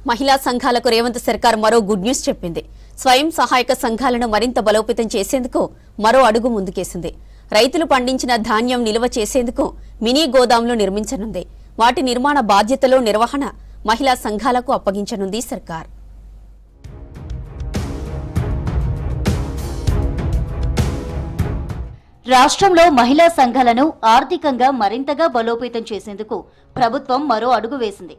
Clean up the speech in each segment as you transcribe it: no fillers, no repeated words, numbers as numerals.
మహిళా సంఘాలకు రేవంత్ సర్కార్ మరో గుడ్ న్యూస్ చెప్పింది. స్వయం సహాయక సంఘాలను మరింత బలోపేతం చేసేందుకు మరో అడుగు ముందుకేసింది. రైతులు పండించిన ధాన్యం నిల్వ చేసేందుకు మినీ గోదాంలు నిర్మించనుంది. వాటి నిర్మాణ బాధ్యతలో నిర్వహణ మహిళా సంఘాలకు అప్పగించనుంది సర్కార్. రాష్ట్రంలో మహిళా సంఘాలను ఆర్థికంగా మరింతగా బలోపేతం చేసేందుకు ప్రభుత్వం మరో అడుగు వేసింది.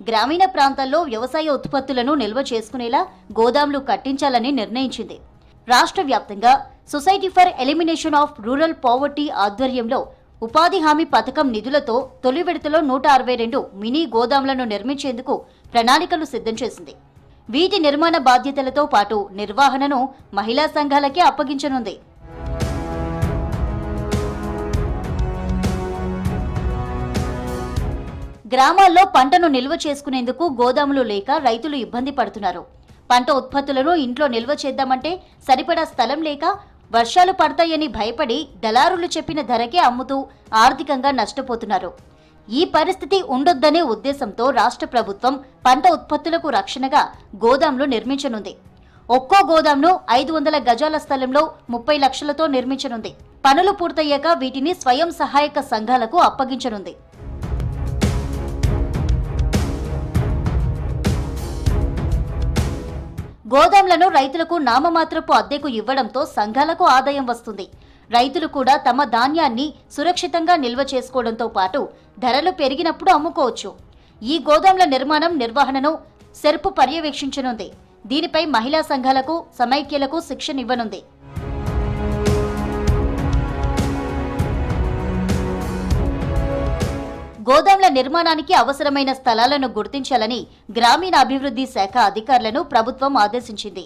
గ్రామీణ ప్రాంతాల్లో వ్యవసాయ ఉత్పత్తులను నిల్వ చేసుకునేలా గోదాంలు కట్టించాలని నిర్ణయించింది. రాష్ట్ర వ్యాప్తంగా society for elimination of rural poverty ఆధ్వర్యంలో ఉపాధి హామీ పథకం నిధులతో తొలి విడతలో 162 మినీ గోదాంలను నిర్మించేందుకు ప్రణాళికలు సిద్ధం చేసింది. వీటి నిర్మాణ బాధ్యతలతో పాటు నిర్వహణను మహిళా సంఘాలకే అప్పగించనుంది. గ్రామాల్లో పంటను నిల్వ చేసుకునేందుకు గోదాములు లేక రైతులు ఇబ్బంది పడుతున్నారు. పంట ఉత్పత్తులను ఇంట్లో నిల్వ చేద్దామంటే సరిపడా స్థలం లేక వర్షాలు పడతాయని భయపడి దళారులు చెప్పిన ధరకే అమ్ముతూ ఆర్థికంగా నష్టపోతున్నారు. ఈ పరిస్థితి ఉండొద్దనే ఉద్దేశంతో రాష్ట్ర ప్రభుత్వం పంట ఉత్పత్తులకు రక్షణగా గోదాంలు నిర్మించనుంది. ఒక్కో గోదాంను 500 గజాల స్థలంలో 30 లక్షలతో నిర్మించనుంది. పనులు పూర్తయ్యాక వీటిని స్వయం సహాయక సంఘాలకు అప్పగించనుంది. గోదాంలను రైతులకు నామమాత్రపు అద్దెకు ఇవ్వడంతో సంఘాలకు ఆదాయం వస్తుంది. రైతులు కూడా తమ ధాన్యాన్ని సురక్షితంగా నిల్వ చేసుకోవడంతో పాటు ధరలు పెరిగినప్పుడు అమ్ముకోవచ్చు. ఈ గోదాంల నిర్మాణం నిర్వహణను సెర్పు పర్యవేక్షించనుంది. దీనిపై మహిళా సంఘాలకు సమైక్యలకు శిక్షణ ఇవ్వనుంది. గోదాంల నిర్మాణానికి అవసరమైన స్థలాలను గుర్తించాలని గ్రామీణాభివృద్ధి శాఖ అధికారులను ప్రభుత్వం ఆదేశించింది.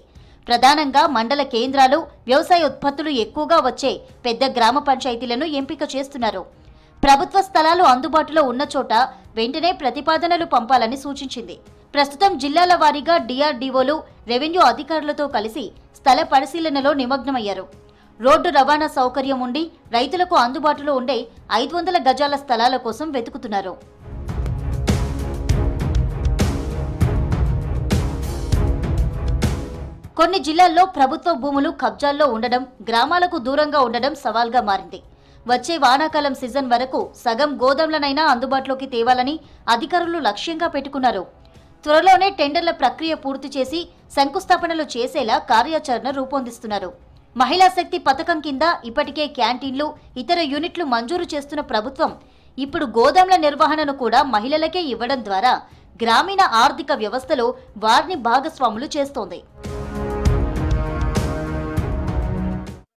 ప్రధానంగా మండల కేంద్రాలు, వ్యవసాయ ఉత్పత్తులు ఎక్కువగా వచ్చే పెద్ద గ్రామ పంచాయతీలను ఎంపిక చేస్తున్నారు. ప్రభుత్వ స్థలాలు అందుబాటులో ఉన్న చోట వెంటనే ప్రతిపాదనలు పంపాలని సూచించింది. ప్రస్తుతం జిల్లాల వారీగా డిఆర్డీఓలు, రెవెన్యూ అధికారులతో కలిసి స్థల పరిశీలనలో నిమగ్నమయ్యారు. రోడ్డు రవాణా సౌకర్యం ఉండి రైతులకు అందుబాటులో ఉండే 500 గజాల స్థలాల కోసం వెతుకుతున్నారు. కొన్ని జిల్లాల్లో ప్రభుత్వ భూములు కబ్జాల్లో ఉండడం, గ్రామాలకు దూరంగా ఉండడం సవాల్గా మారింది. వచ్చే వానాకాలం సీజన్ వరకు సగం గోదాంలనైనా అందుబాటులోకి తేవాలని అధికారులు లక్ష్యంగా పెట్టుకున్నారు. త్వరలోనే టెండర్ల ప్రక్రియ పూర్తి చేసి శంకుస్థాపనలు చేసేలా కార్యాచరణ రూపొందిస్తున్నారు. మహిళా శక్తి పథకం కింద ఇప్పటికే క్యాంటీన్లు, ఇతర యూనిట్లు మంజూరు చేస్తున్న ప్రభుత్వం ఇప్పుడు గోదాంల నిర్వహణను కూడా మహిళలకే ఇవ్వడం ద్వారా గ్రామీణ ఆర్థిక వ్యవస్థలో వారిని భాగస్వాములు చేస్తోంది.